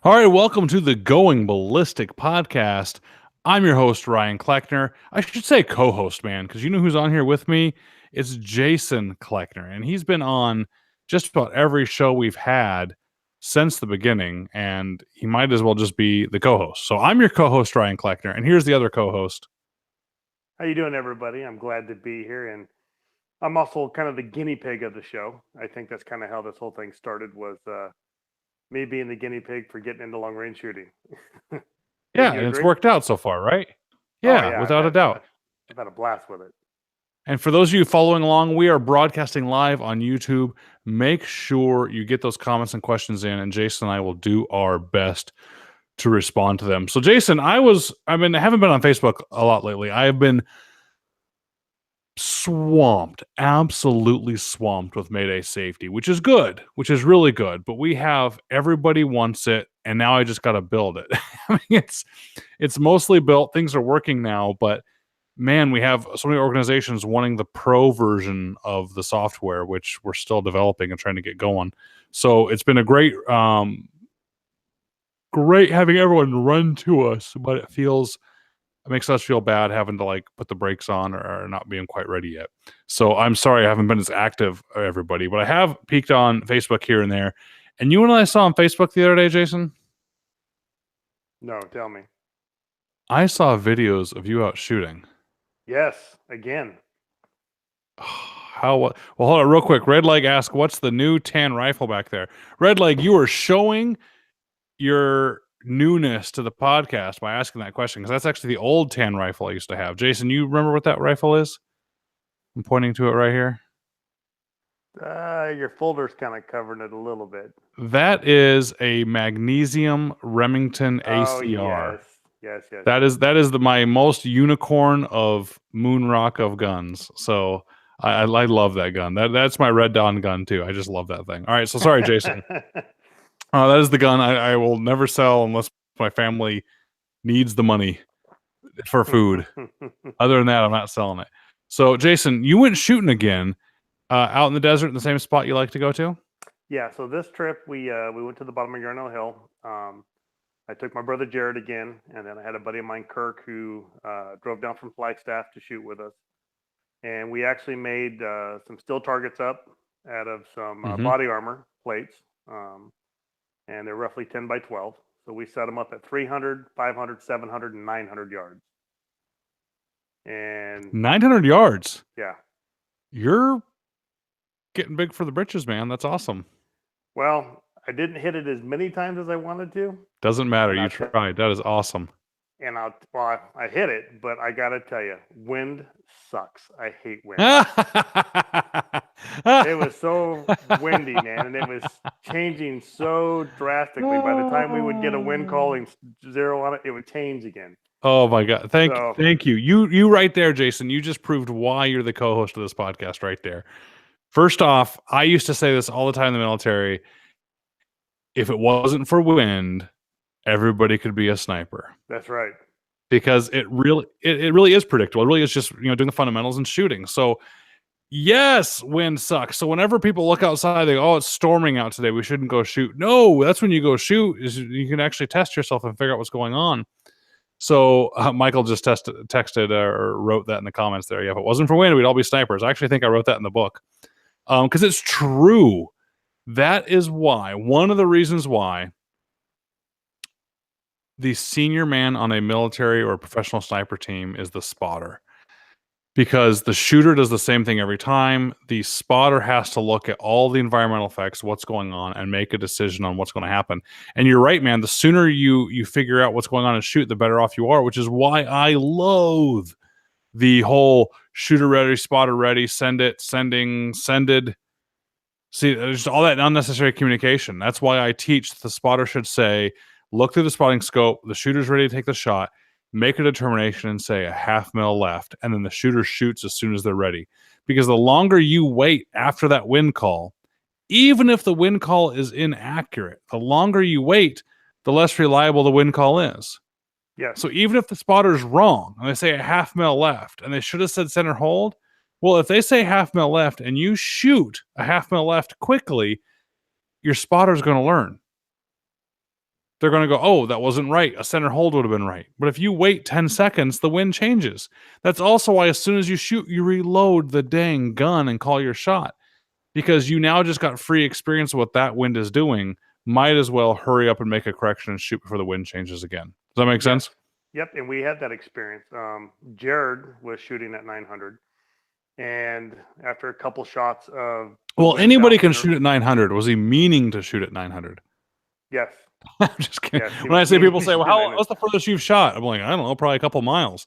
All right, welcome to the Going Ballistic podcast. I'm your host, Ryan Kleckner. I should say co-host, man, because you know who's on here with me? It's Jason Kleckner, and he's been on just about every show we've had since the beginning, and he might as well just be the co-host. So I'm your co-host, Ryan Kleckner, and here's the other co-host. How you doing, everybody? I'm glad to be here, and I'm also kind of the guinea pig of the show. I think that's kind of how this whole thing started, was me being the guinea pig for getting into long range shooting. Yeah, Wouldn't you and it's agree? worked out so far, right? Oh Yeah, yeah, without a doubt. I've had a blast with it. And for those of you following along, we are broadcasting live on YouTube. Make sure you get those comments and questions in, and Jason and I will do our best to respond to them. So, Jason, I haven't been on Facebook a lot lately. I have been swamped, absolutely swamped with Mayday safety, which is good, which is really good. But we have everybody wants it, and now I just got to build it. I mean, it's mostly built. Things are working now, but man, we have so many organizations wanting the pro version of the software, which we're still developing and trying to get going. So it's been a great having everyone run to us, but it makes us feel bad having to like put the brakes on or not being quite ready yet. So I'm sorry I haven't been as active, everybody, but I have peeked on Facebook here and there. And you and I saw on Facebook the other day, Jason? No, tell me. I saw videos of you out shooting. Yes, again. Well, hold on real quick. Red Leg asked, what's the new tan rifle back there? Red Leg, you are showing your newness to the podcast by asking that question, because that's actually the old tan rifle I used to have. Jason, you remember what that rifle is? I'm pointing to it right here. Your folder's kind of covering it a little bit. That is a magnesium Remington ACR. Yes. That is my most unicorn of moon rock of guns. So I love that gun. That's my Red Dawn gun too. I just love that thing. All right, so sorry, Jason. That is the gun I will never sell unless my family needs the money for food. Other than that, I'm not selling it. So, Jason, you went shooting again out in the desert in the same spot you like to go to? Yeah, so this trip we went to the bottom of Yarnell Hill. I took my brother Jared again, and then I had a buddy of mine, Kirk, who drove down from Flagstaff to shoot with us. And we actually made some steel targets up out of some body armor plates, and they're roughly 10 by 12. So we set them up at 300, 500, 700, and 900 yards. And 900 yards? Yeah. You're getting big for the britches, man. That's awesome. Well, I didn't hit it as many times as I wanted to. Doesn't matter. You tried. That is awesome. And I hit it, but I got to tell you, wind sucks. I hate wind. It was so windy, man, and it was changing so drastically. By the time we would get a wind call and zero on it, it would change again. Oh my God. Thank you. You right there, Jason. You just proved why you're the co-host of this podcast right there. First off, I used to say this all the time in the military. If it wasn't for wind, everybody could be a sniper. That's right. Because it really is predictable. It really is just, doing the fundamentals and shooting. So yes, wind sucks. So whenever people look outside, they go, oh, it's storming out today, we shouldn't go shoot. No, that's when you go shoot, is you can actually test yourself and figure out what's going on. So Michael just texted or wrote that in the comments there. Yeah, if it wasn't for wind, we'd all be snipers. I actually think I wrote that in the book. Because it's true. That is why, one of the reasons why the senior man on a military or professional sniper team is the spotter. Because the shooter does the same thing every time. The spotter has to look at all the environmental effects, what's going on, and make a decision on what's going to happen. And you're right, man. The sooner you figure out what's going on and shoot, the better off you are, which is why I loathe the whole shooter ready, spotter ready, sended. See, there's all that unnecessary communication. That's why I teach the spotter should say, look through the spotting scope, the shooter's ready to take the shot, make a determination and say a half mil left, and then the shooter shoots as soon as they're ready. Because the longer you wait after that wind call, even if the wind call is inaccurate, the longer you wait, the less reliable the wind call is. Yeah. So even if the spotter's wrong and they say a half mil left and they should have said center hold, well, if they say half mil left and you shoot a half mil left quickly, your spotter's going to learn. they're going to go, oh, that wasn't right. A center hold would have been right. But if you wait 10 seconds, the wind changes. That's also why as soon as you shoot, you reload the dang gun and call your shot, because you now just got free experience of what that wind is doing. Might as well hurry up and make a correction and shoot before the wind changes again. Does that make sense? Yep, and we had that experience. Jared was shooting at 900, and after a couple shots of well, anybody can shoot at 900. Was he meaning to shoot at 900? Yes. I'm just kidding. Yes, when I say people say, well, what's the furthest you've shot? I'm like, I don't know, probably a couple miles.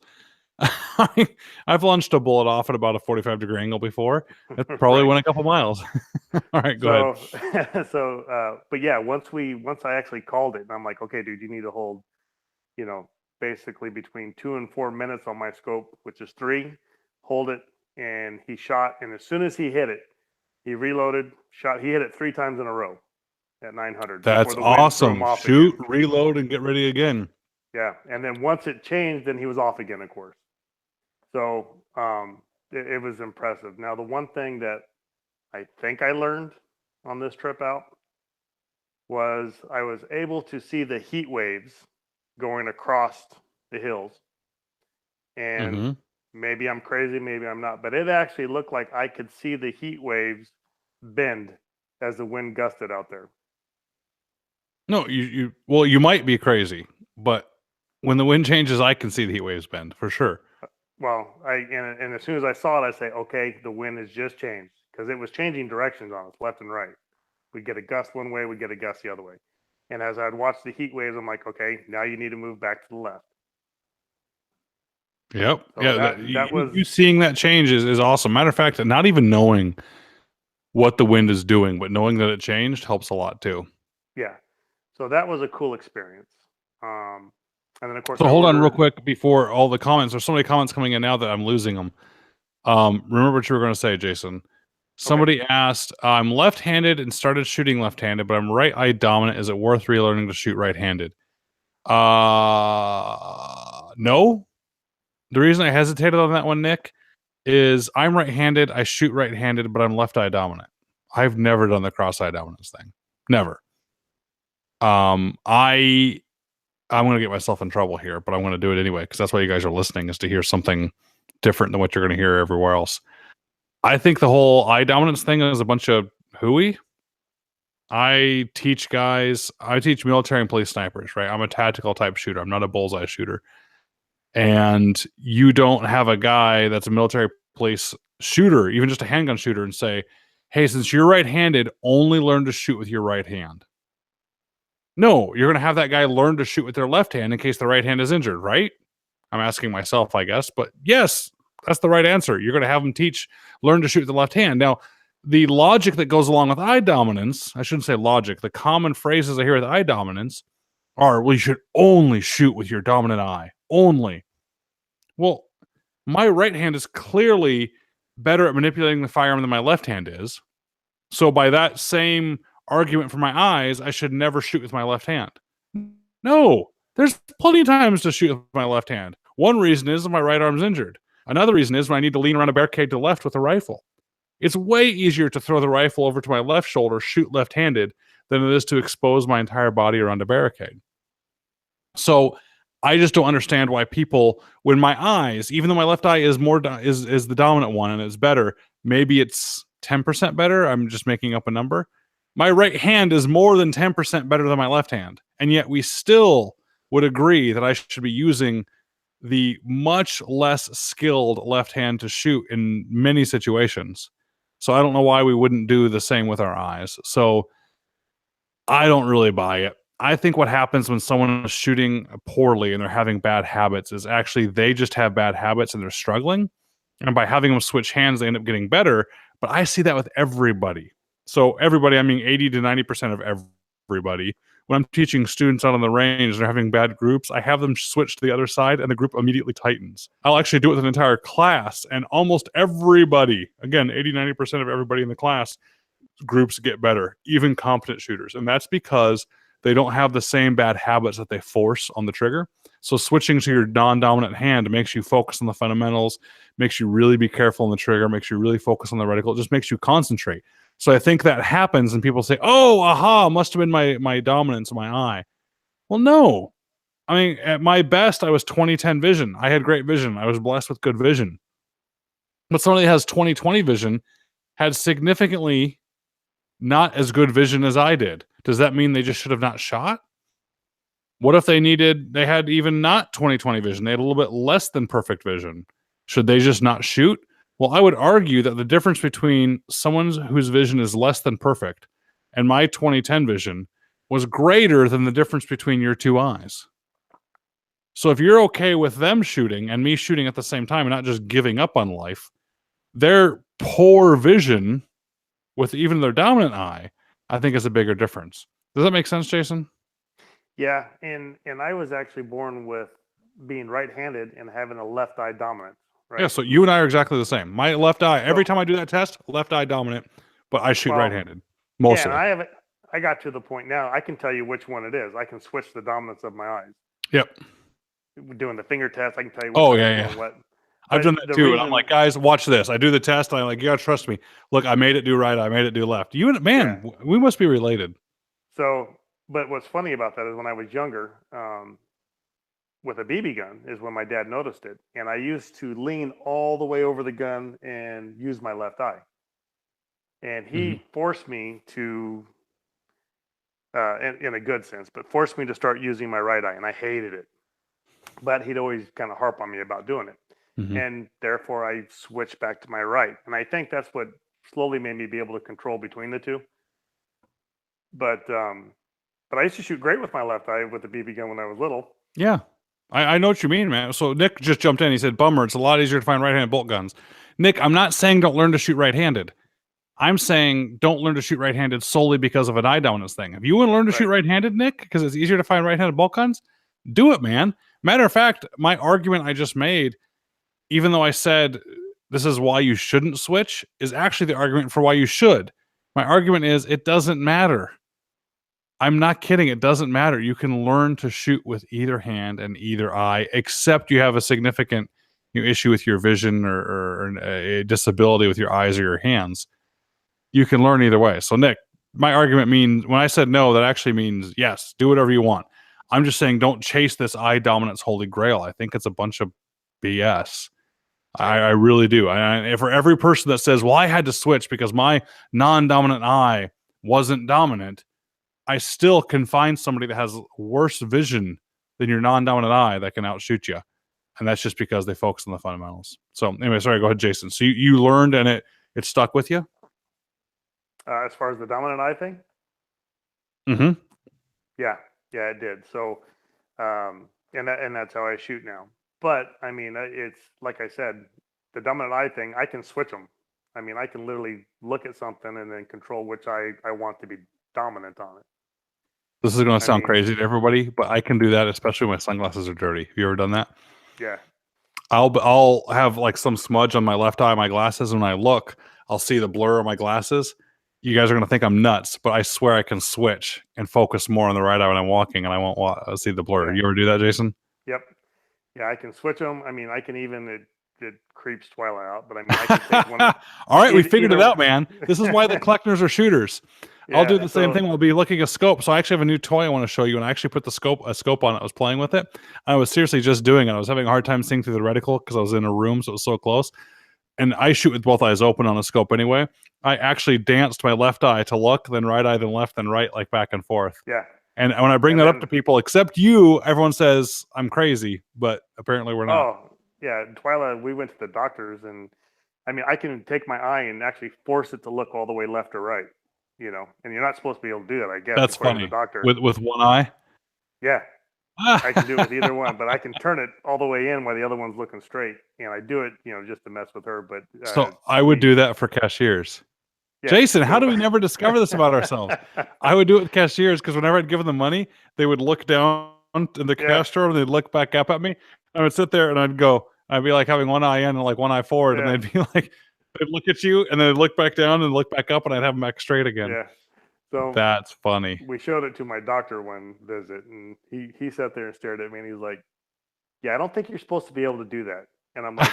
I've launched a bullet off at about a 45-degree angle before. It probably went a couple miles. All right, go ahead. But yeah, once I actually called it, and I'm like, okay, dude, you need to hold, basically between 2 and 4 minutes on my scope, which is 3. Hold it, and he shot, and as soon as he hit it, he reloaded, shot. He hit it 3 times in a row at 900. That's awesome. Shoot, again. Reload, and get ready again. Yeah, and then once it changed, then he was off again, of course. So it was impressive. Now, the one thing that I think I learned on this trip out was I was able to see the heat waves going across the hills. And maybe I'm crazy, maybe I'm not, but it actually looked like I could see the heat waves bend as the wind gusted out there. No, you might be crazy, but when the wind changes, I can see the heat waves bend for sure. Well, and as soon as I saw it, I say, okay, the wind has just changed, because it was changing directions on us, left and right. We get a gust one way, we get a gust the other way. And as I'd watch the heat waves, I'm like, okay, now you need to move back to the left. Yep. So yeah. You seeing that change is awesome. Matter of fact, not even knowing what the wind is doing, but knowing that it changed helps a lot too. Yeah. So that was a cool experience. And then of course, so hold on real quick before all the comments. There's so many comments coming in now that I'm losing them. Remember what you were going to say, Jason. Somebody asked, I'm left-handed and started shooting left-handed, but I'm right eye dominant. Is it worth relearning to shoot right-handed? No. The reason I hesitated on that one, Nick, is I'm right-handed. I shoot right-handed, but I'm left eye dominant. I've never done the cross eye dominance thing. Never. I'm going to get myself in trouble here, but I'm going to do it anyway, because that's why you guys are listening, is to hear something different than what you're going to hear everywhere else. I think the whole eye dominance thing is a bunch of hooey. I teach military and police snipers, right? I'm a tactical type shooter. I'm not a bullseye shooter. And you don't have a guy that's a military police shooter, even just a handgun shooter, and say, hey, since you're right-handed, only learn to shoot with your right hand. No, you're going to have that guy learn to shoot with their left hand in case the right hand is injured, right? I'm asking myself, I guess, but yes, that's the right answer. You're going to have them learn to shoot with the left hand. Now, the logic that goes along with eye dominance, I shouldn't say logic, the common phrases I hear with eye dominance are, well, you should only shoot with your dominant eye. Only. Well, my right hand is clearly better at manipulating the firearm than my left hand is. So by that same argument for my eyes, I should never shoot with my left hand. No, there's plenty of times to shoot with my left hand. One reason is my right arm's injured. Another reason is when I need to lean around a barricade to the left with a rifle. It's way easier to throw the rifle over to my left shoulder, shoot left-handed, than it is to expose my entire body around a barricade. So I just don't understand why people, when my eyes, even though my left eye is the dominant one and it's better, maybe it's 10% better. I'm just making up a number. My right hand is more than 10% better than my left hand. And yet we still would agree that I should be using the much less skilled left hand to shoot in many situations. So I don't know why we wouldn't do the same with our eyes. So I don't really buy it. I think what happens when someone is shooting poorly and they're having bad habits is actually they just have bad habits and they're struggling. And by having them switch hands, they end up getting better. But I see that with everybody. So everybody, I mean 80 to 90% of everybody. When I'm teaching students out on the range and they're having bad groups, I have them switch to the other side and the group immediately tightens. I'll actually do it with an entire class, and almost everybody, again, 80, 90% of everybody in the class, groups get better, even competent shooters. And that's because they don't have the same bad habits that they force on the trigger. So switching to your non-dominant hand makes you focus on the fundamentals, makes you really be careful on the trigger, makes you really focus on the reticle. It just makes you concentrate. So I think that happens and people say, oh, aha, must have been my dominance, my eye. Well, no. I mean, at my best, I was 20/10 vision. I had great vision. I was blessed with good vision. But somebody that has 20/20 vision had significantly not as good vision as I did. Does that mean they just should have not shot? What if they had even not 20/20 vision? They had a little bit less than perfect vision. Should they just not shoot? Well, I would argue that the difference between someone whose vision is less than perfect and my 20/10 vision was greater than the difference between your two eyes. So if you're okay with them shooting and me shooting at the same time and not just giving up on life, their poor vision with even their dominant eye, I think is a bigger difference. Does that make sense, Jason? Yeah, and I was actually born with being right-handed and having a left eye dominance, Yeah, right? so you and I are exactly the same. My left eye, every So, time I do that test, left eye dominant, but I shoot well, right-handed yeah, and mostly. I got to the point now I can tell you which one it is. I can switch the dominance of my eyes. Yep. Doing the finger test, I can tell you which Oh eye yeah, is yeah. doing what. I've But done that the too, and I'm reason, like, guys, watch this. I do the test, and I'm like, you gotta trust me. Look, I made it do right. I made it do left. You and yeah. man, we must be related. So, but what's funny about that is when I was younger, with a BB gun, is when my dad noticed it, and I used to lean all the way over the gun and use my left eye, and Mm-hmm. he forced me to, in a good sense, but forced me to start using my right eye, and I hated it. But he'd always kind of harp on me about doing it, Mm-hmm. and therefore I switched back to my right, and I think that's what slowly made me be able to control between the two. But I used to shoot great with my left eye with the BB gun when I was little. Yeah. I know what you mean, man. So Nick just jumped in. He said, bummer, it's a lot easier to find right-handed bolt guns. Nick, I'm not saying don't learn to shoot right-handed. I'm saying don't learn to shoot right-handed solely because of an eye dominance thing. If you want to learn to shoot Right. right-handed, Nick, because it's easier to find right-handed bolt guns, do it, man. Matter of fact, my argument I just made, even though I said this is why you shouldn't switch, is actually the argument for why you should. My argument is it doesn't matter. I'm not kidding. It doesn't matter. You can learn to shoot with either hand and either eye, except you have a significant issue with your vision or a disability with your eyes or your hands. You can learn either way. So, Nick, my argument means when I said no, that actually means yes, do whatever you want. I'm just saying don't chase this eye dominance holy grail. I think it's a bunch of BS. I really do. And for every person that says, well, I had to switch because my non dominant eye wasn't dominant, I still can find somebody that has worse vision than your non-dominant eye that can outshoot you, and that's just because they focus on the fundamentals. So, anyway, sorry. Go ahead, Jason. So you learned, and it stuck with you. As far as the dominant eye thing, Mm-hmm. yeah, yeah, it did. So, and that's how I shoot now. But I mean, it's like I said, the dominant eye thing, I can switch them. I mean, I can literally look at something and then control which eye I want to be dominant on it. This is going to I sound mean, crazy to everybody, but I can do that, especially when my sunglasses are dirty. Have you ever done that? yeah, I'll have like some smudge on my left eye, of my glasses, and when I look, I'll see the blur of my glasses. You guys are going to think I'm nuts, but I swear I can switch and focus more on the right eye when I'm walking, and I won't see the blur. yeah, You ever do that, Jason? yep, yeah. I can switch them. I mean, I can even it creeps Twilight out, but I mean, I can take one. All right, we Either, figured it either out, man. This is why the collectors are shooters. I'll do yeah. the same So thing. We'll be looking at a scope. So I actually have a new toy I want to show you, and I actually put a scope on it. I was playing with it. I was seriously just doing it. I was having a hard time seeing through the reticle because I was in a room, so it was so close. And I shoot with both eyes open on a scope anyway. I actually danced my left eye to look, then right eye, then left, then right, like back and forth. yeah, And when I bring and that up then to people, except you, everyone says I'm crazy, but apparently we're not. oh yeah, Twilight. We went to the doctors, and I mean, I can take my eye and actually force it to look all the way left or right. You know, and you're not supposed to be able to do that, I guess, That's according to the funny. doctor. With one eye. Yeah, I can do it with either one, but I can turn it all the way in while the other one's looking straight, and I do it, just to mess with her. But So I would do that for cashiers. yeah. Jason, how So do we never discover this about ourselves? I would do it with cashiers because whenever I'd give them the money, they would look down in the yeah, cash drawer and they'd look back up at me. I would sit there and I'd be like having one eye in and like one eye forward, and yeah, they'd be like, they'd look at you and then they'd look back down and look back up, and I'd have them back straight again. yeah. So That's funny. we showed it to my doctor one visit, and he sat there and stared at me, and he's like, "Yeah, I don't think you're supposed to be able to do that." And I'm like,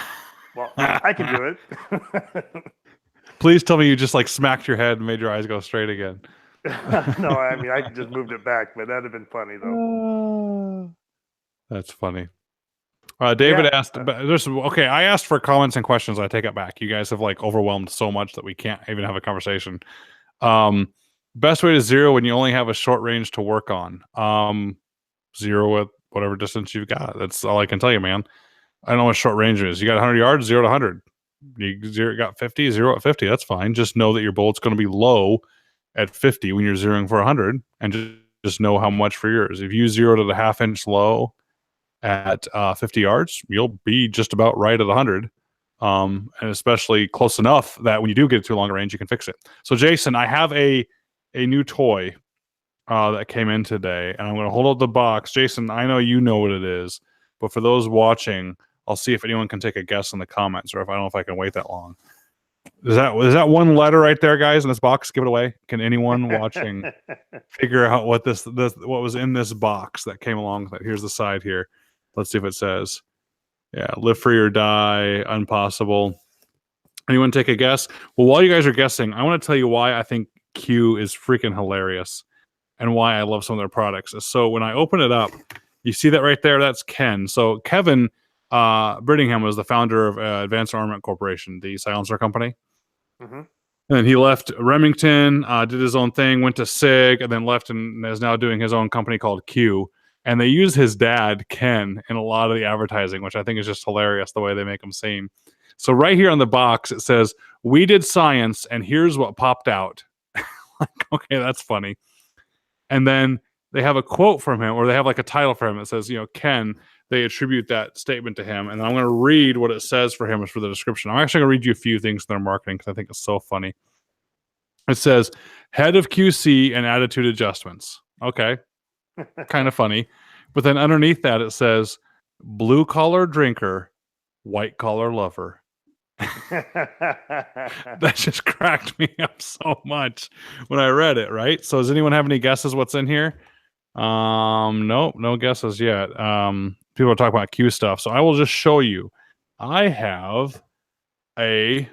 "Well, I can do it." Please tell me you just like smacked your head and made your eyes go straight again. No, I mean I just moved it back, but that'd have been funny though. That's funny. But David yeah, asked, okay, I asked for comments and questions. I take it back. You guys have like overwhelmed so much that we can't even have a conversation. Best way to zero when you only have a short range to work on. Zero at whatever distance you've got. That's all I can tell you, man. I don't know what short range is. You got 100 yards, 0 to 100. You got 50, 0 at 50. That's fine. Just know that your bullet's going to be low at 50 when you're zeroing for 100, and just know how much for yours. If you zero to the half-inch low at 50 yards, you'll be just about right at 100. And especially close enough that when you do get to longer range, you can fix it. So, Jason, I have a new toy that came in today, and I'm going to hold out the box. Jason, I know you know what it is, but for those watching, I'll see if anyone can take a guess in the comments, or if I don't know if I can wait that long. Is that one letter right there, guys, in this box? Give it away. Can anyone watching figure out what what was in this box that came along with it? Here's the side here. Let's see if it says. Yeah, live free or die, impossible. Anyone take a guess? Well, while you guys are guessing, I want to tell you why I think Q is freaking hilarious and why I love some of their products. So when I open it up, you see that right there? That's Ken. So Kevin Brittingham was the founder of Advanced Armament Corporation, the silencer company. Mm-hmm. And he left Remington, did his own thing, went to SIG, and then left and is now doing his own company called Q. And they use his dad, Ken, in a lot of the advertising, which I think is just hilarious the way they make him seem. So right here on the box, it says, "We did science, and here's what popped out." Like, okay, that's funny. And then they have a quote from him, or they have like a title for him. It says, Ken. They attribute that statement to him. And I'm going to read what it says for him for the description. I'm actually going to read you a few things in their marketing because I think it's so funny. It says, head of QC and attitude adjustments. Okay. Kind of funny. But then underneath that, it says, blue collar drinker, white collar lover. That just cracked me up so much when I read it, right? So does anyone have any guesses what's in here? Nope, no guesses yet. People are talking about Q stuff, so I will just show you. I have the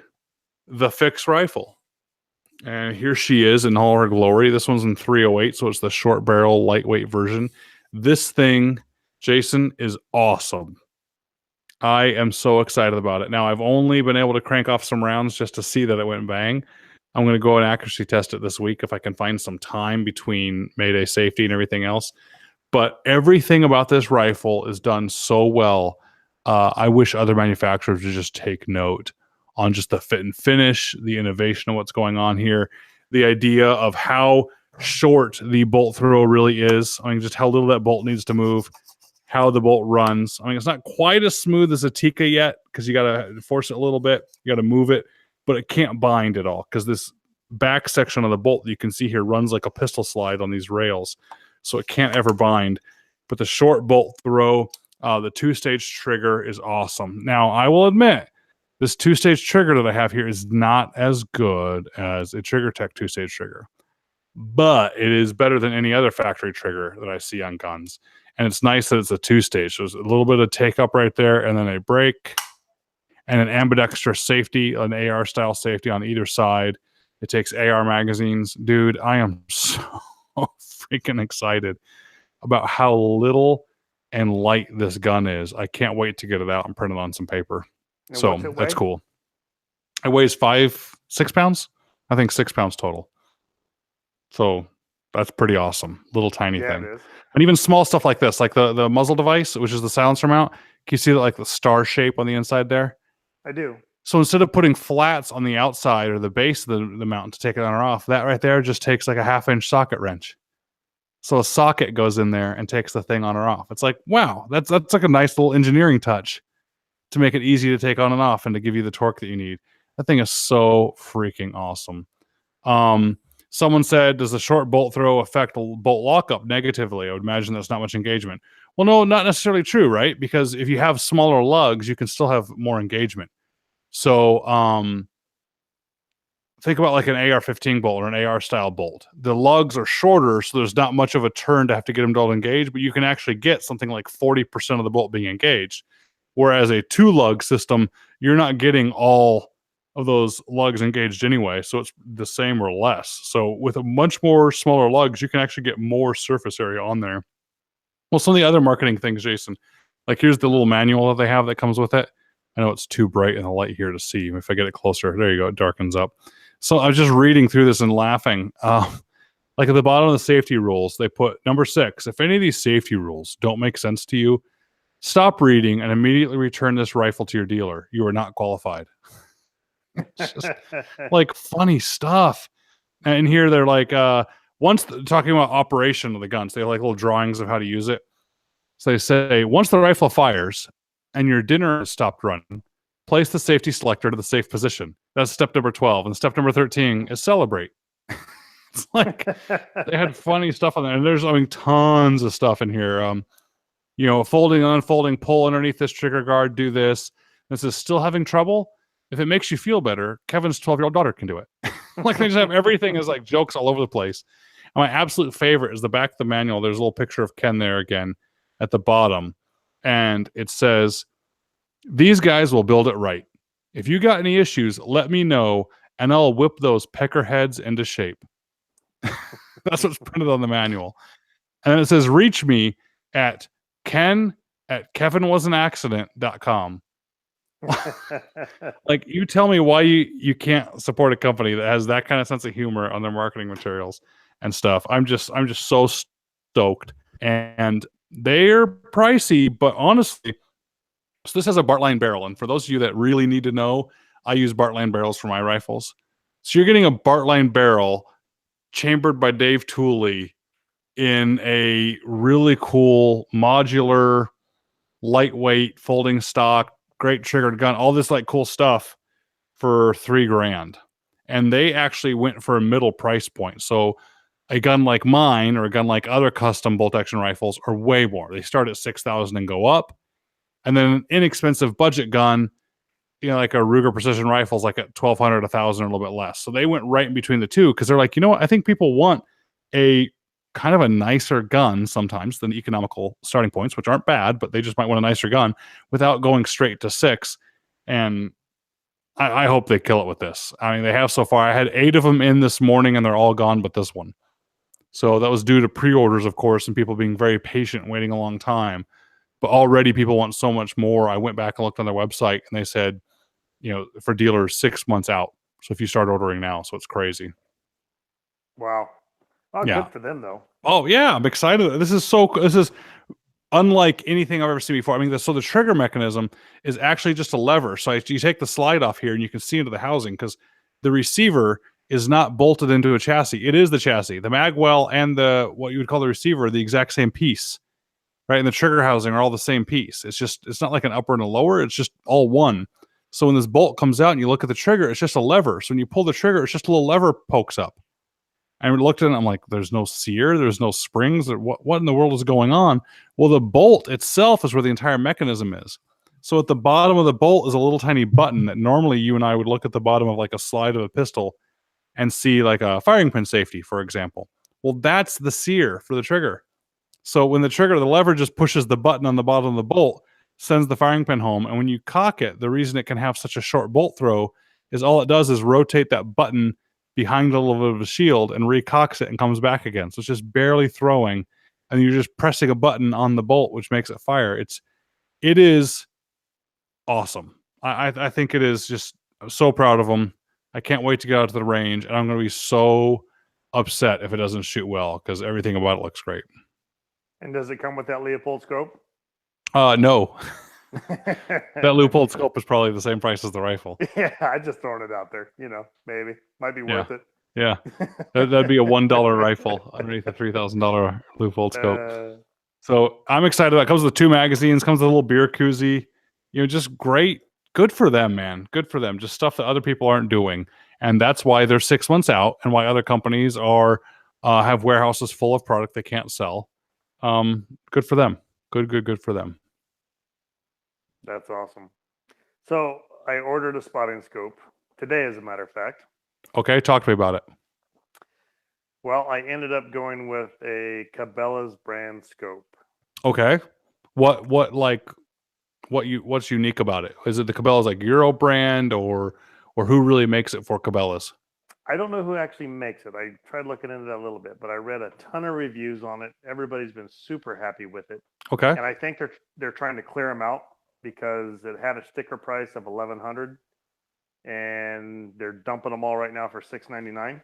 Fix rifle, and here she is in all her glory. This one's in 308, so it's the short barrel, lightweight version. This thing, Jason, is awesome. I am so excited about it. Now, I've only been able to crank off some rounds just to see that it went bang. I'm going to go and accuracy test it this week if I can find some time between Mayday safety and everything else. But everything about this rifle is done so well. I wish other manufacturers would just take note on just the fit and finish, the innovation of what's going on here, the idea of how short the bolt throw really is. I mean, just how little that bolt needs to move, how the bolt runs. I mean, it's not quite as smooth as a Tikka yet because you got to force it a little bit. You got to move it, but it can't bind at all because this back section of the bolt that you can see here runs like a pistol slide on these rails. So it can't ever bind. But the short bolt throw, the two-stage trigger is awesome. Now, I will admit, this two-stage trigger that I have here is not as good as a Trigger Tech two-stage trigger. But it is better than any other factory trigger that I see on guns. And it's nice that it's a two-stage. So there's a little bit of take-up right there, and then a break, and an ambidextrous safety, an AR-style safety on either side. It takes AR magazines. Dude, I am so freaking excited about how little and light this gun is. I can't wait to get it out and print it on some paper. And so that's cool. It weighs 6 pounds. I think 6 pounds total. So that's pretty awesome. Little tiny thing. It is. And even small stuff like this, like the muzzle device, which is the silencer mount. Can you see that, like the star shape on the inside there? I do. So instead of putting flats on the outside or the base of the mount to take it on or off, that right there just takes like a 1/2-inch socket wrench. So a socket goes in there and takes the thing on or off. It's like, wow, that's like a nice little engineering touch to make it easy to take on and off and to give you the torque that you need. That thing is so freaking awesome. Someone said, does the short bolt throw affect bolt lockup negatively? I would imagine that's not much engagement. Well, no, not necessarily true, right? Because if you have smaller lugs, you can still have more engagement. So think about like an AR-15 bolt or an AR-style bolt. The lugs are shorter, so there's not much of a turn to have to get them to all engage, but you can actually get something like 40% of the bolt being engaged. Whereas a two-lug system, you're not getting all of those lugs engaged anyway, so it's the same or less. So with a much more smaller lugs, you can actually get more surface area on there. Well, some of the other marketing things, Jason, like here's the little manual that they have that comes with it. I know it's too bright in the light here to see. If I get it closer, there you go, it darkens up. So I was just reading through this and laughing. Like at the bottom of the safety rules, they put number 6. If any of these safety rules don't make sense to you, stop reading and immediately return this rifle to your dealer. You are not qualified. It's just like funny stuff. And here they're like, talking about operation of the guns, they have like little drawings of how to use it. So they say, once the rifle fires and your dinner has stopped running, place the safety selector to the safe position. That's step number 12. And step number 13 is celebrate. It's like they had funny stuff on there. And there's, tons of stuff in here. Folding and unfolding, pull underneath this trigger guard, do this. This is still having trouble. If it makes you feel better, Kevin's 12-year-old daughter can do it. Like they just have everything is like jokes all over the place. And my absolute favorite is the back of the manual. There's a little picture of Ken there again at the bottom. And it says, these guys will build it right. If you got any issues, let me know and I'll whip those pecker heads into shape. That's what's printed on the manual. And then it says, reach me at ken@kevinwasanaccident.com. Like, you tell me why you can't support a company that has that kind of sense of humor on their marketing materials and stuff. I'm just so stoked. And they're pricey, but honestly, so this has a Bartline barrel. And for those of you that really need to know, I use Bartline barrels for my rifles. So you're getting a Bartline barrel chambered by Dave Tooley in a really cool modular, lightweight folding stock, great triggered gun, all this like cool stuff for $3,000. And they actually went for a middle price point. So a gun like mine or a gun like other custom bolt action rifles are way more. They start at $6,000 and go up. And then an inexpensive budget gun, like a Ruger Precision Rifles, like at $1,200, $1,000, a little bit less. So they went right in between the two because they're like, you know what? I think people want a kind of a nicer gun sometimes than economical starting points, which aren't bad, but they just might want a nicer gun without going straight to 6. And I hope they kill it with this. They have so far. I had 8 of them in this morning and they're all gone but this one. So that was due to pre-orders, of course, and people being very patient, waiting a long time. But already people want so much more. I went back and looked on their website and they said, for dealers 6 months out. So if you start ordering now, so it's crazy. Wow. Oh, yeah. Good for them though. Oh yeah, I'm excited. This is unlike anything I've ever seen before. So the trigger mechanism is actually just a lever. So you take the slide off here and you can see into the housing because the receiver is not bolted into a chassis. It is the chassis. The magwell and what you would call the receiver are the exact same piece. Right? And the trigger housing are all the same piece. It's not like an upper and a lower. It's just all one. So when this bolt comes out and you look at the trigger, it's just a lever. So when you pull the trigger, it's just a little lever pokes up. And we looked at it, I'm like, there's no sear, there's no springs. What in the world is going on? Well, the bolt itself is where the entire mechanism is. So at the bottom of the bolt is a little tiny button that normally you and I would look at the bottom of like a slide of a pistol and see like a firing pin safety, for example. Well, that's the sear for the trigger. So when the lever just pushes the button on the bottom of the bolt, sends the firing pin home. And when you cock it, the reason it can have such a short bolt throw is all it does is rotate that button behind a little bit of a shield and recocks it and comes back again. So it's just barely throwing. And you're just pressing a button on the bolt, which makes it fire. It is awesome. I think it is just, I'm so proud of them. I can't wait to get out to the range. And I'm going to be so upset if it doesn't shoot well because everything about it looks great. And does it come with that Leupold scope? No. That Leupold scope is probably the same price as the rifle. Yeah, I just throwing it out there. Maybe might be worth it. Yeah, that'd be a $1 rifle underneath a $3,000 Leupold scope. So I'm excited about it. Comes with 2 magazines. Comes with a little beer koozie. Just great. Good for them, man. Good for them. Just stuff that other people aren't doing, and that's why they're 6 months out, and why other companies have warehouses full of product they can't sell. Good for them. Good for them. That's awesome. So I ordered a spotting scope today, as a matter of fact. Okay, talk to me about it. Well, I ended up going with a Cabela's brand scope. Okay. What's unique about it? Is it the Cabela's like Euro brand, or or who really makes it for Cabela's? I don't know who actually makes it. I tried looking into that a little bit, but I read a ton of reviews on it. Everybody's been super happy with it, Okay. and I think they're trying to clear them out because it had a sticker price of 1,100, and they're dumping them all right now for $699.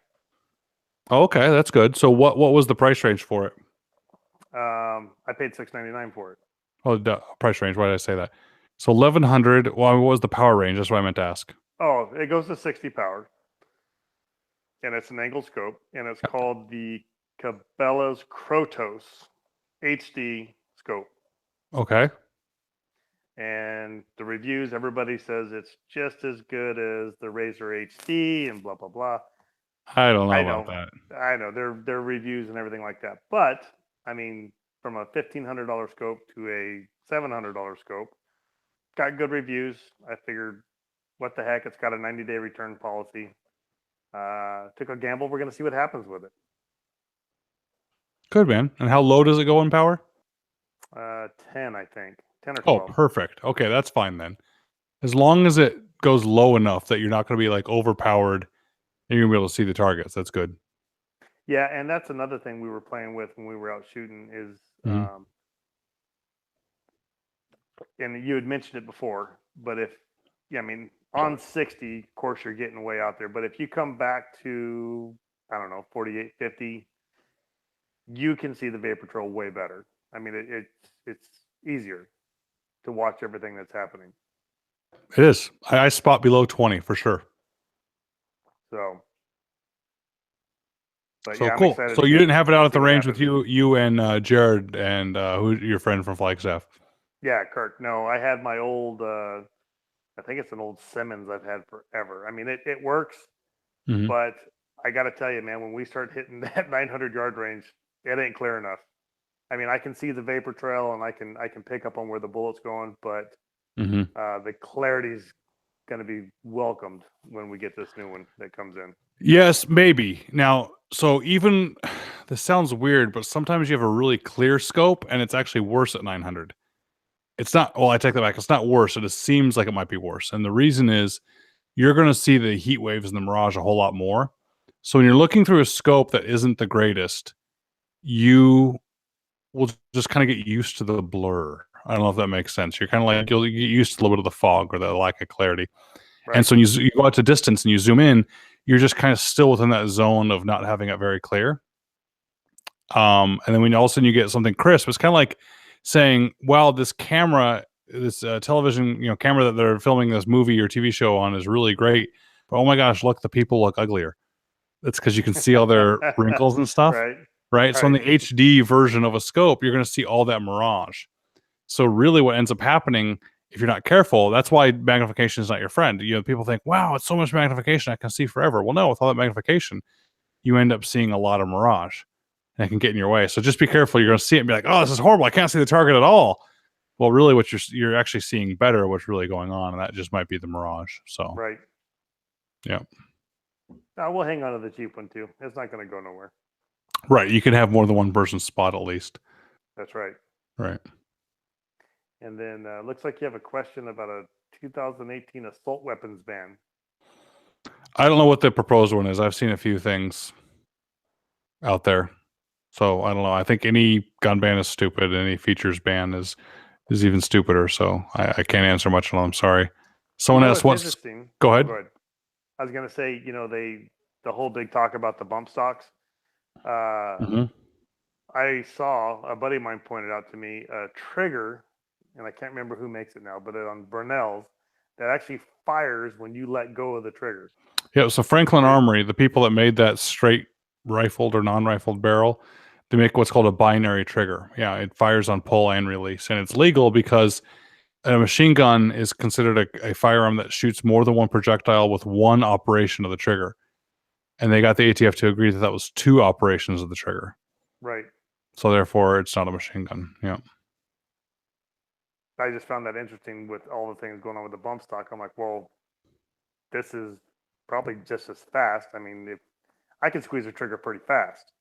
Oh, okay, that's good. So what was the price range for it? I paid $699 for it. Oh, price range. Why did I say that? So 1100. Well, what was the power range? That's what I meant to ask. Oh, it goes to 60 power, and it's an angle scope, and it's called the Cabela's Krotos HD scope. Okay. And the reviews, everybody says it's just as good as the Razor HD and blah blah blah. I don't know I about know, that. I know, their reviews and everything like that. But I mean, from a $1,500 scope to a $700 scope, got good reviews. I figured, what the heck? It's got a 90-day return policy. Took a gamble. We're gonna see what happens with it. Good, man. And how low does it go in power? 10, I think, 10 or Oh, 12. perfect. Okay, that's fine then. As long as it goes low enough that you're not going to be like overpowered and you're going to be able to see the targets, that's good. Yeah, and that's another thing we were playing with when we were out shooting is, Mhm. and you had mentioned it before, but if, yeah, I mean, on 60, of course, you're getting way out there. But if you come back to, I don't know, 48, 50, you can see the vapor trail way better. I mean, it's easier to watch everything that's happening. It is. I spot below 20 for sure. So, but So yeah, I'm cool. excited So you didn't have it out to at see the what range with happens. you and Jared and who your friend from Flagstaff. Yeah, Kirk. No, I had my old, I think it's an old Simmons I've had forever. I mean, it works, Mhm. but I got to tell you, man, when we start hitting that 900-yard range, it ain't clear enough. I mean, I can see the vapor trail and I can pick up on where the bullet's going, but Mhm. the clarity's going to be welcomed when we get this new one that comes in. Yes, maybe. Now, so even this sounds weird, but sometimes you have a really clear scope and it's actually worse at 900. It's not, well, I take that back. It's not worse. It just seems like it might be worse. And the reason is you're going to see the heat waves in the Mirage a whole lot more. So when you're looking through a scope that isn't the greatest, you will just kind of get used to the blur. I don't know if that makes sense. You're kind of like, you'll get used to a little bit of the fog or the lack of clarity. And Right. so when you go out to distance and you zoom in, you're just kind of still within that zone of not having it very clear. And then when all of a sudden you get something crisp, it's kind of like saying, "Wow, this camera, this television, camera that they're filming this movie or TV show on is really great." But oh my gosh, look, the people look uglier. That's because you can see all their wrinkles and stuff, Right. right? So in Right. the HD version of a scope, you're going to see all that mirage. So really, what ends up happening, if you're not careful, that's why magnification is not your friend. People think, "Wow, it's so much magnification, I can see forever." Well, no, with all that magnification, you end up seeing a lot of mirage, and it can get in your way. So just be careful. You're going to see it and be like, "Oh, this is horrible. I can't see the target at all." Well, really, what you're actually seeing better what's really going on, and that just might be the mirage. So Right. yeah, We'll hang on to the cheap one too. It's not going to go nowhere. right. You can have more than one person spot at least. That's right. Right. And then looks like you have a question about a 2018 assault weapons ban. I don't know what the proposed one is. I've seen a few things out there. So I don't know. I think any gun ban is stupid. Any features ban is even stupider. So I can't answer much on them. I'm sorry. Someone asked What's what's. interesting? Go Oh, ahead. go ahead. I was going to say, the whole big talk about the bump stocks. Uh, Hmm. I saw a buddy of mine pointed out to me a trigger, and I can't remember who makes it now, but on Burnell's that actually fires when you let go of the trigger. Yeah. So Franklin So Armory, the people that made that straight rifled or non-rifled barrel, they make what's called a binary trigger. Yeah, it fires on pull and release, and it's legal because a machine gun is considered a firearm that shoots more than one projectile with one operation of the trigger. And they got the ATF to agree that that was two operations of the trigger. right. So therefore, it's not a machine gun. Yeah. I just found that interesting with all the things going on with the bump stock. I'm like, well, this is probably just as fast. I mean, if I can squeeze the trigger pretty fast,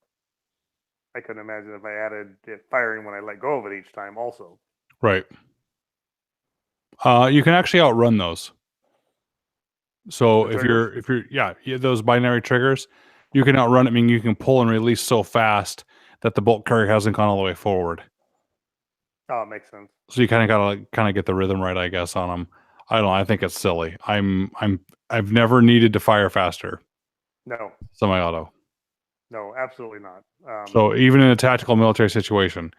I couldn't imagine if I added it firing when I let go of it each time also. Right. You can actually outrun those. So The triggers? if you're those binary triggers, you can outrun it. I mean, you can pull and release so fast that the bolt carrier hasn't gone all the way forward. Oh, it makes sense. So you kind of gotta get the rhythm right, I guess, on them. I don't know. I think it's silly. I've never needed to fire faster No, semi-auto. no, absolutely not. So even in a tactical military situation,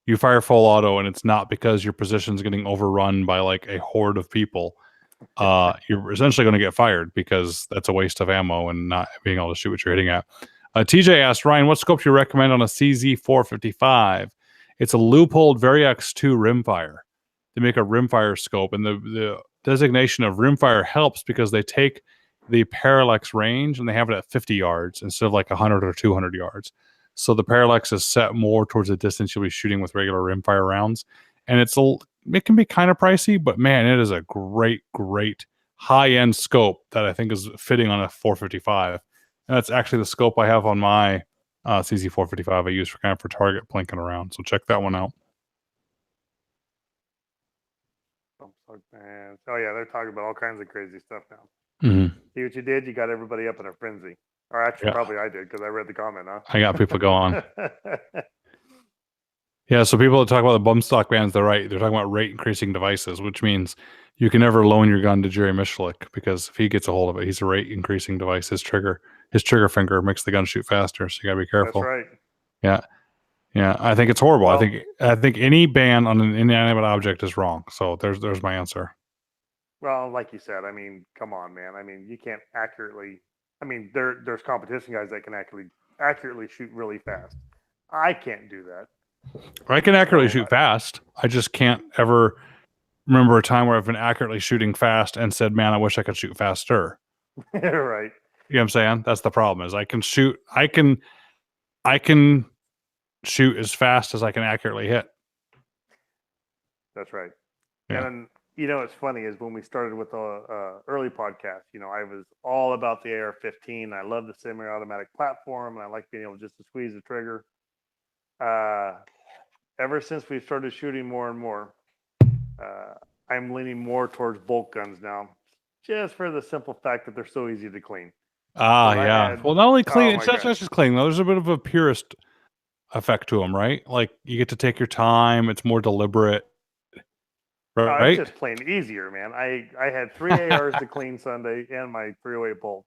you fire full auto, and it's not because your position's getting overrun by like a horde of people. You're essentially going to get fired because that's a waste of ammo and not being able to shoot what you're hitting at. TJ asked, Ryan, what scope do you recommend on a CZ455? It's a loopholed Variax 2 rimfire. They make a rimfire scope, and the designation of rimfire helps because they take the parallax range and they have it at 50 yards instead of like 100 or 200 yards. So the parallax is set more towards the distance you'll be shooting with regular rimfire rounds. And it can be kind of pricey, but man, it is a great high end scope that I think is fitting on a 455. And that's actually the scope I have on my CZ455 I use for kind of for target plinking around. So check that one out. Oh yeah, they're talking about all kinds of crazy stuff now. Mm-hmm. See what you did? You got everybody up in a frenzy. Or actually, Yeah. probably I did because I read the comment, huh? I got people going. Yeah, so people that talk about the bump stock bands, they're right. They're talking about rate increasing devices, which means you can never loan your gun to Jerry Michalik because if he gets a hold of it, he's a rate increasing device. His trigger finger makes the gun shoot faster, so you gotta be careful. That's right. Yeah. Yeah, I think it's horrible. Well, I think any ban on an inanimate object is wrong. So there's my answer. well, like you said, I mean, come on, man. I mean, you can't accurately. I mean, there's competition guys that can accurately shoot really fast. I can't do that. I can accurately shoot fast. I just can't ever remember a time where I've been accurately shooting fast and said, "Man, I wish I could shoot faster." Right. You know what I'm saying? That's the problem. Is I can shoot as fast as I can accurately hit. That's right. Yeah. And what's funny is when we started with the early podcast, I was all about the AR-15. I love the semi-automatic platform, and I like being able just to squeeze the trigger. Ever since we started shooting more and more, I'm leaning more towards bolt guns now, just for the simple fact that they're so easy to clean. Yeah. Well, not only clean, it's not gosh. just clean. There's a bit of a purist effect to them, right? Like you get to take your time. It's more deliberate. Right? It's just plain easier, man. I had 3 ARs to clean Sunday and my 308 bolt.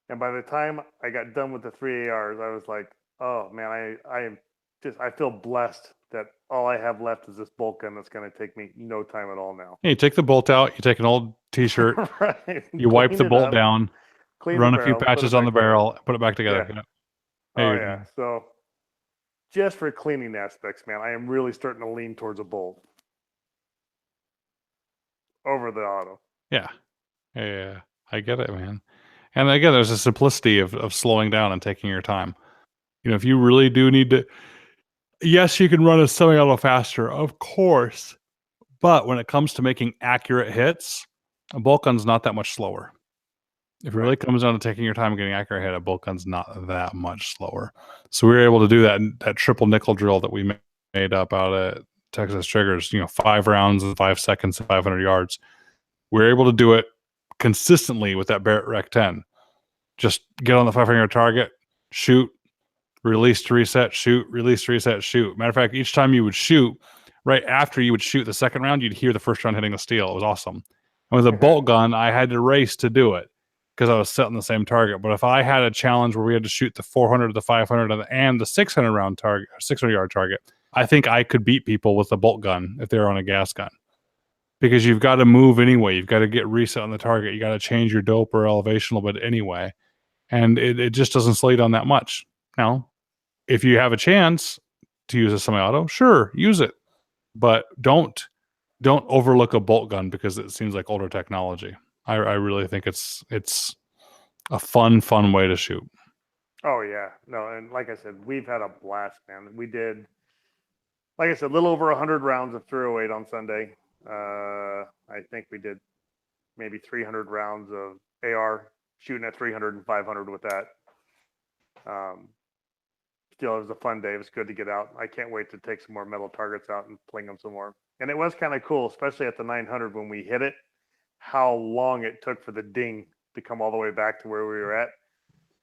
And by the time I got done with the 3 ARs, I was like, oh man, I feel blessed that all I have left is this bolt gun that's going to take me no time at all now. Yeah, you take the bolt out, you take an old t-shirt, right. You wipe the bolt down, run a few patches on the barrel, put it back together. Yeah. Oh yeah. So just for cleaning aspects, man, I am really starting to lean towards a bolt over the auto. Yeah. I get it, man. And again, there's a simplicity of slowing down and taking your time. If you really do need to, yes, you can run a semi-auto faster, of course. But when it comes to making accurate hits, a bolt gun's not that much slower. If it really comes down to taking your time and getting accurate hit, a bolt gun's not that much slower. So we were able to do that triple nickel drill that we made up out at Texas Triggers, 5 rounds in 5 seconds, 500 yards. We were able to do it consistently with that Barrett Rec 10. Just get on the 500-yard target, shoot, release to reset, shoot, release to reset, shoot. Matter of fact, each time you would shoot, right after you would shoot the second round, you'd hear the first round hitting the steel. It was awesome. And with a bolt gun, I had to race to do it because I was set on the same target. But if I had a challenge where we had to shoot the 400, the 500, and the 600 round target, 600-yard target, I think I could beat people with a bolt gun if they were on a gas gun. Because you've got to move anyway. You've got to get reset on the target. You got to change your dope or elevation a little bit anyway. And it just doesn't slow you down that much. Now, if you have a chance to use a semi-auto, sure, use it. But don't overlook a bolt gun because it seems like older technology. I really think it's a fun way to shoot. Oh yeah. No, and like I said, we've had a blast, man. We did, like I said, a little over 100 rounds of 308 on Sunday. I think we did maybe 300 rounds of AR, shooting at 300 and 500 with that. Still, it was a fun day. It was good to get out. I can't wait to take some more metal targets out and pling them some more. And it was kind of cool, especially at the 900 when we hit it. how long it took for the ding to come all the way back to where we were at.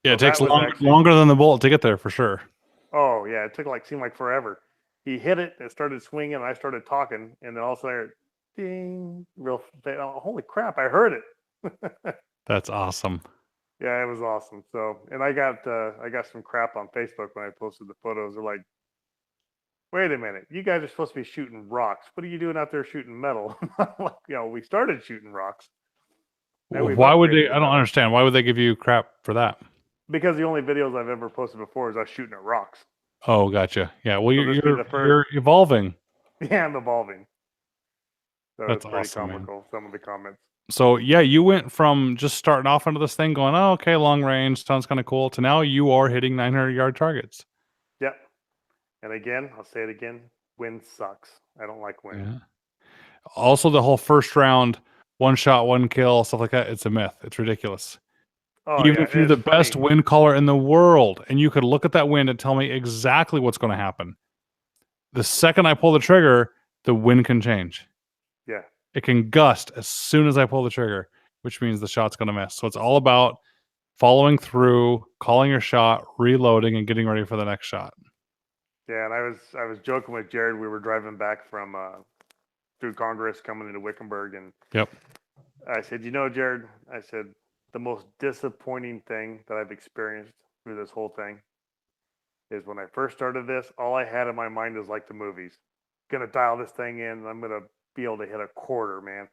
Yeah, So it takes that was actually, longer than the bullet to get there for sure. oh yeah, it took seemed like forever. He hit it, it started swinging, and I started talking, and then all of a sudden, I heard, ding, real. Oh, holy crap! I heard it. That's awesome. Yeah, it was awesome. So, and I got some crap on Facebook when I posted the photos. They're like, "Wait a minute, you guys are supposed to be shooting rocks. What are you doing out there shooting metal?" Like, we started shooting rocks. Then we've Why would they? upgraded to I don't metal understand. Why would they give you crap for that? because the only videos I've ever posted before is us shooting at rocks. Oh, gotcha. Yeah. Well, So this be the first. you're evolving. Yeah, I'm evolving. So That's it's pretty awesome, man. comical. Some of the comments. So yeah, you went from just starting off into this thing, going, "Oh, okay, long range sounds kind of cool," to now you are hitting 900-yard targets. Yep. And again, I'll say it again. Wind sucks. I don't like wind. Yeah. Also, the whole first round, one shot, one kill, stuff like that. It's a myth. It's ridiculous. Oh Even yeah, if you're it's the best funny. wind caller in the world, and you could look at that wind and tell me exactly what's going to happen, the second I pull the trigger, the wind can change. Yeah. It can gust as soon as I pull the trigger, which means the shot's going to miss. So it's all about following through, calling your shot, reloading, and getting ready for the next shot. Yeah, and I was joking with Jared. We were driving back from through Congress, coming into Wickenburg, and Yep. I said, Jared, I said the most disappointing thing that I've experienced through this whole thing is when I first started this. All I had in my mind is like the movies. Gonna dial this thing in, and I'm gonna be able to hit a quarter, man,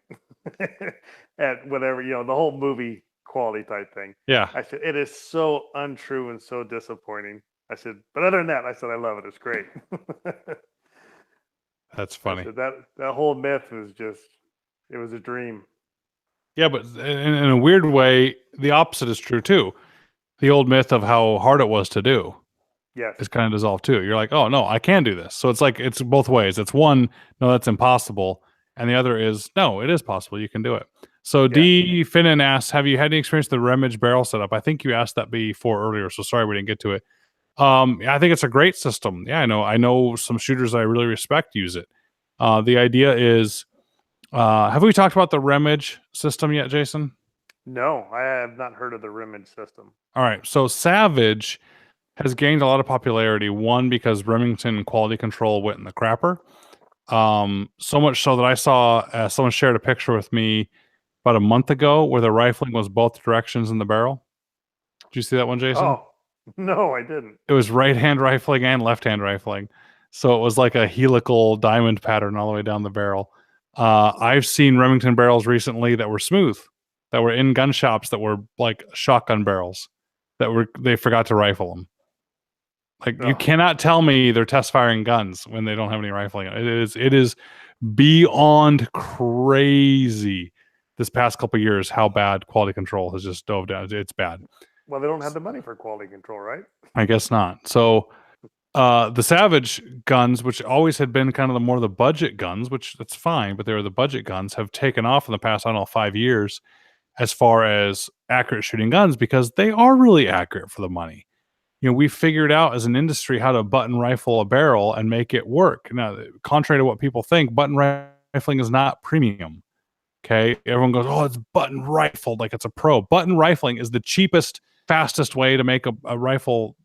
at whatever the whole movie quality type thing. Yeah. I said it is so untrue and so disappointing. I said, but other than that, I said I love it. It's great. That's funny. So that whole myth was it was a dream. Yeah, but in a weird way, the opposite is true too. The old myth of how hard it was to do Yes. is kind of dissolved too. You're like, oh no, I can do this. So it's like it's both ways. It's one, no, that's impossible, and the other is no, it is possible. You can do it. So D Finnan asks, have you had any experience with the Remington barrel setup? I think you asked that before earlier, so sorry we didn't get to it. I think it's a great system. Yeah, I know some shooters I really respect use it. The idea is, have we talked about the Remage system yet, Jason? No, I have not heard of the Remington system. All right, so Savage has gained a lot of popularity. One, because Remington quality control went in the crapper. So much so that I saw someone shared a picture with me about a month ago where the rifling was both directions in the barrel. Did you see that one, Jason? Oh, no, I didn't. It was right-hand rifling and left-hand rifling. So it was like a helical diamond pattern all the way down the barrel. I've seen Remington barrels recently that were smooth, that were in gun shops that were like shotgun barrels they forgot to rifle them. Like you cannot tell me they're test firing guns when they don't have any rifling. It is beyond crazy this past couple of years how bad quality control has just dove down. It's bad. Well, they don't have the money for quality control, right? I guess not. So the Savage guns, which always had been kind of the budget guns, which that's fine, but they were the budget guns, have taken off in the past, I don't know, 5 years as far as accurate shooting guns because they are really accurate for the money. We figured out as an industry how to button rifle a barrel and make it work. Now, contrary to what people think, button rifling is not premium. Okay. Everyone goes, oh, it's button rifled like it's a pro. Button rifling is the cheapest, fastest way to make a rifled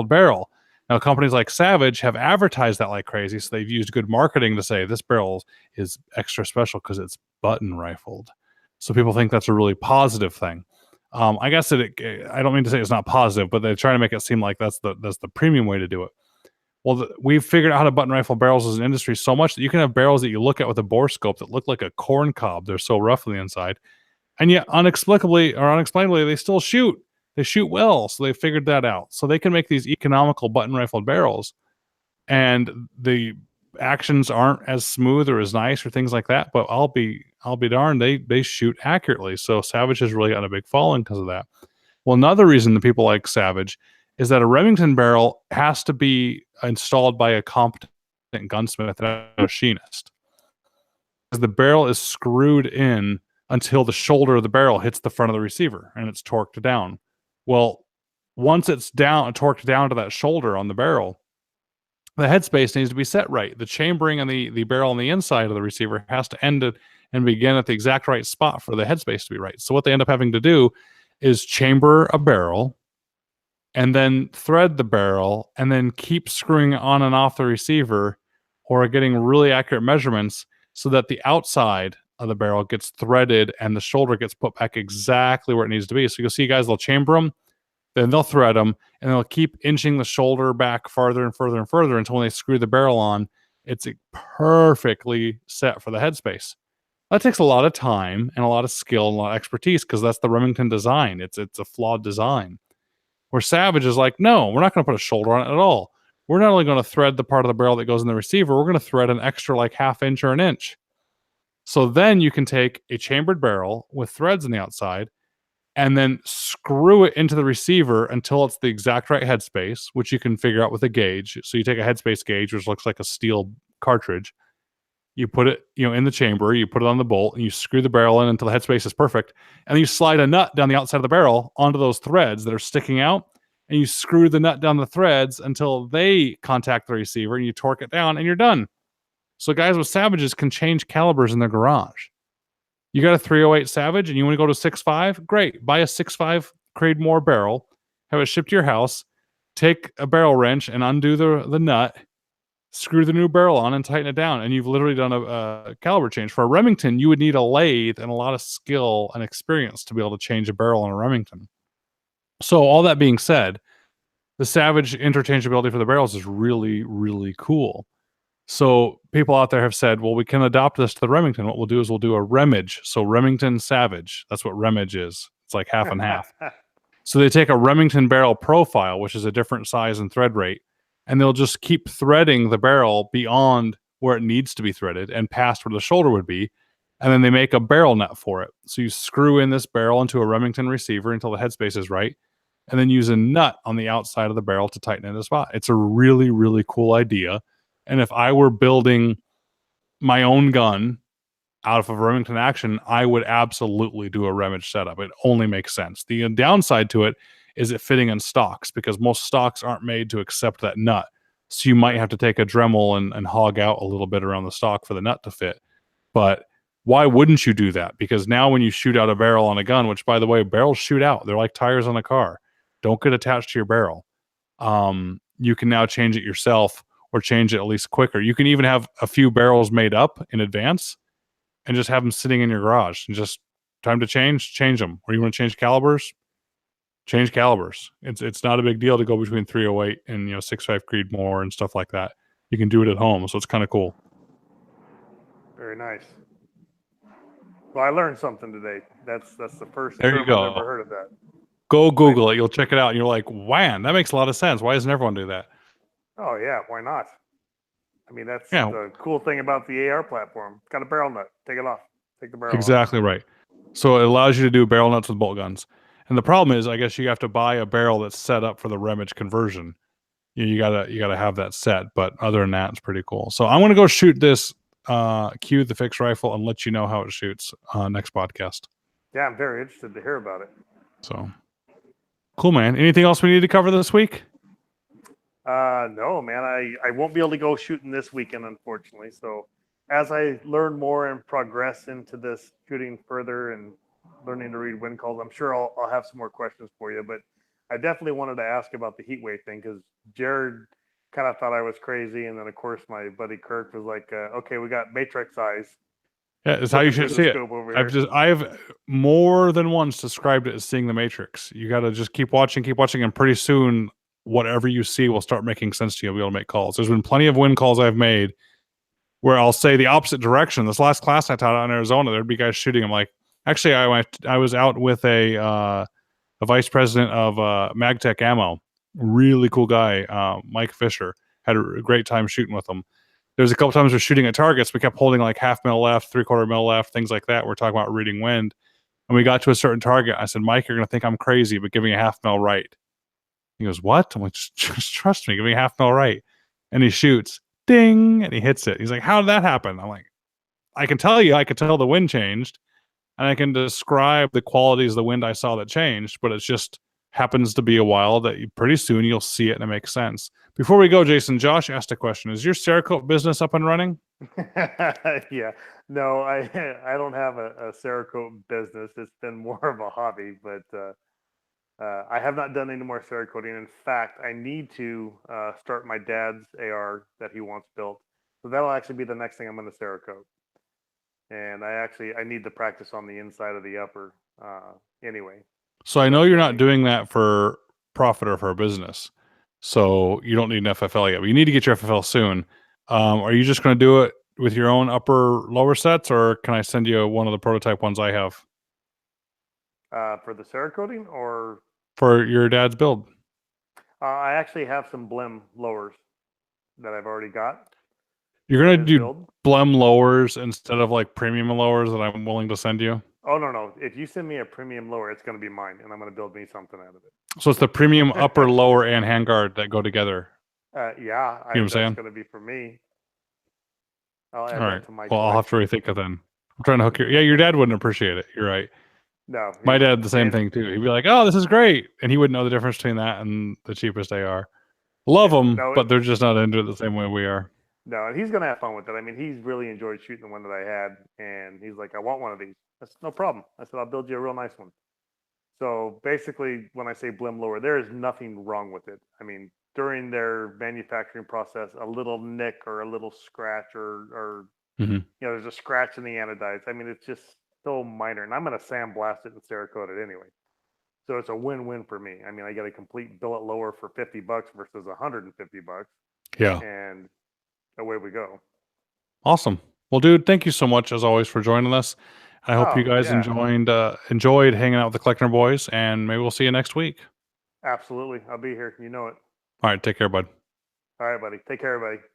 barrel. Now, companies like Savage have advertised that like crazy. So they've used good marketing to say this barrel is extra special because it's button rifled. So people think that's a really positive thing. I guess I don't mean to say it's not positive, but they're trying to make it seem like that's the premium way to do it. Well, we've figured out how to button rifle barrels as an industry so much that you can have barrels that you look at with a bore scope that look like a corn cob. They're so rough on the inside. And yet, unexplainably, they still shoot. They shoot well, so they figured that out. So they can make these economical button rifled barrels, and the actions aren't as smooth or as nice or things like that. But I'll be darned, they shoot accurately. So Savage has really got a big following because of that. Well, another reason that people like Savage is that a Remington barrel has to be installed by a competent gunsmith and a machinist. Because the barrel is screwed in until the shoulder of the barrel hits the front of the receiver and it's torqued down. Well, once it's torqued down to that shoulder on the barrel, the headspace needs to be set right. The chambering and the barrel on the inside of the receiver has to end and begin at the exact right spot for the headspace to be right. So what they end up having to do is chamber a barrel and then thread the barrel and then keep screwing on and off the receiver or getting really accurate measurements so that the outside of the barrel gets threaded and the shoulder gets put back exactly where it needs to be. So you'll see guys, they'll chamber them, then they'll thread them, and they'll keep inching the shoulder back farther and further and further until when they screw the barrel on, it's perfectly set for the headspace. That takes a lot of time and a lot of skill and a lot of expertise because that's the Remington design. It's a flawed design. Where Savage is like, no, we're not going to put a shoulder on it at all. We're not only going to thread the part of the barrel that goes in the receiver, we're going to thread an extra like half inch or an inch. So then you can take a chambered barrel with threads on the outside and then screw it into the receiver until it's the exact right headspace, which you can figure out with a gauge. So you take a headspace gauge, which looks like a steel cartridge. You put it, in the chamber, you put it on the bolt, and you screw the barrel in until the headspace is perfect. And then you slide a nut down the outside of the barrel onto those threads that are sticking out, and you screw the nut down the threads until they contact the receiver, and you torque it down, and you're done. So guys with Savages can change calibers in their garage. You got a 308 Savage, and you want to go to 6.5? Great. Buy a 6.5 Creedmoor barrel, have it shipped to your house, take a barrel wrench and undo the nut, screw the new barrel on and tighten it down, and you've literally done a caliber change. For a Remington, you would need a lathe and a lot of skill and experience to be able to change a barrel on a Remington. So all that being said, the Savage interchangeability for the barrels is really, really cool. So people out there have said, well, we can adopt this to the Remington. What we'll do is we'll do a Remage. So Remington Savage. That's what Remage is. It's like half and half. So they take a Remington barrel profile, which is a different size and thread rate, and they'll just keep threading the barrel beyond where it needs to be threaded and past where the shoulder would be. And then they make a barrel nut for it. So you screw in this barrel into a Remington receiver until the headspace is right, and then use a nut on the outside of the barrel to tighten it in the spot. It's a really, really cool idea. And if I were building my own gun out of a Remington Action, I would absolutely do a Remage setup. It only makes sense. The downside to it is it fitting in stocks because most stocks aren't made to accept that nut. So you might have to take a Dremel and hog out a little bit around the stock for the nut to fit. But why wouldn't you do that? Because now when you shoot out a barrel on a gun, which by the way, barrels shoot out. They're like tires on a car. Don't get attached to your barrel. You can now change it yourself or change it at least quicker. You can even have a few barrels made up in advance and just have them sitting in your garage and just time to change them. Or you want to change calibers? Change calibers. It's not a big deal to go between 308 and 6.5 Creedmoor and stuff like that. You can do it at home, so it's kind of cool. Very nice. Well, I learned something today. That's the first there term you go. I've ever heard of that. Go Google it. You'll check it out, and you're like, "Wow, that makes a lot of sense. Why doesn't everyone do that?" Oh yeah, why not? I mean, that's the cool thing about the AR platform. It's got a barrel nut. Take it off. Take the barrel off. Exactly right. So it allows you to do barrel nuts with bolt guns. And the problem is, I guess you have to buy a barrel that's set up for the Remage conversion. You gotta have that set. But other than that, it's pretty cool. So I'm gonna go shoot this Q the fixed rifle and let you know how it shoots next podcast. Yeah, I'm very interested to hear about it. So cool, man. Anything else we need to cover this week? No, man. I won't be able to go shooting this weekend, unfortunately. So as I learn more and progress into this shooting further and learning to read wind calls, I'm sure I'll have some more questions for you. But I definitely wanted to ask about the heat wave thing because Jared kind of thought I was crazy, and then of course my buddy Kirk was like, "Okay, we got matrix eyes." Yeah, it's how you should see it. I've more than once described it as seeing the Matrix. You got to just keep watching, and pretty soon whatever you see will start making sense to you. You'll be able to make calls. There's been plenty of wind calls I've made where I'll say the opposite direction. This last class I taught out in Arizona, there'd be guys shooting. I'm like, actually, I was out with a vice president of MagTech Ammo, really cool guy, Mike Fisher. Had a great time shooting with him. There's a couple times we're shooting at targets. We kept holding like 1/2 mil left, 3/4 mil left, things like that. We're talking about reading wind. And we got to a certain target. I said, Mike, you're going to think I'm crazy, but give me a 1/2 mil right. He goes, what? I'm like, just trust me. Give me a 1/2 mil right. And he shoots, ding, and he hits it. He's like, how did that happen? I'm like, I can tell you, I could tell the wind changed, and I can describe the qualities of the wind I saw that changed, but it's just happens to be a while that pretty soon you'll see it and it makes sense. Before we go, Jason, Josh asked a question. Is your Cerakote business up and running? Yeah, no, I don't have a Cerakote business. It's been more of a hobby, but I have not done any more Cerakoting. In fact, I need to start my dad's AR that he wants built. So that'll actually be the next thing I'm going to Cerakote. And I need to practice on the inside of the upper anyway. So So I know that's you're not really doing that for profit or for a business. So you don't need an FFL yet, but you need to get your FFL soon. Are you just going to do it with your own upper lower sets, or can I send you one of the prototype ones I have for the Cerakoting, or for your dad's build? I actually have some Blim lowers that I've already got You're for going to his do build. Blem lowers instead of like premium lowers that I'm willing to send you. Oh no, no! If you send me a premium lower, it's going to be mine, and I'm going to build me something out of So it's the premium upper, it. lower, and handguard that go together. Yeah, You know what I'm that's saying? going to be for me. I'll All add right. that to my Well, I'll have to collection. rethink it then. I'm trying to hook your. Yeah, your dad wouldn't appreciate it. You're right. No, he My dad, wouldn't. the same thing too. He'd be like, "Oh, this is great," and he wouldn't know the difference between that and the cheapest AR. Love Yeah, them, no, but they're just not into it the same way we are. no, and he's going to have fun with it. I mean, he's really enjoyed shooting the one that I had, and he's like, "I want one of these." That's no problem. I said, "I'll build you a real nice one." So basically, when I say Blim lower, there is nothing wrong with it. I mean, during their manufacturing process, a little nick or a little scratch or Hmm. there's a scratch in the anodites. I mean, it's just so minor, and I'm going to sandblast it and Cerakote it anyway. So it's a win-win for me. I mean, I get a complete billet lower for $50 versus $150, Yeah, and away we go. awesome. Well, dude, thank you so much as always for joining us. I hope you Oh guys yeah, enjoyed hanging out with the Collector Boys, and maybe we'll see you next week. absolutely. I'll be here. You know it. All right, take care, bud. All right, buddy. Take care, everybody.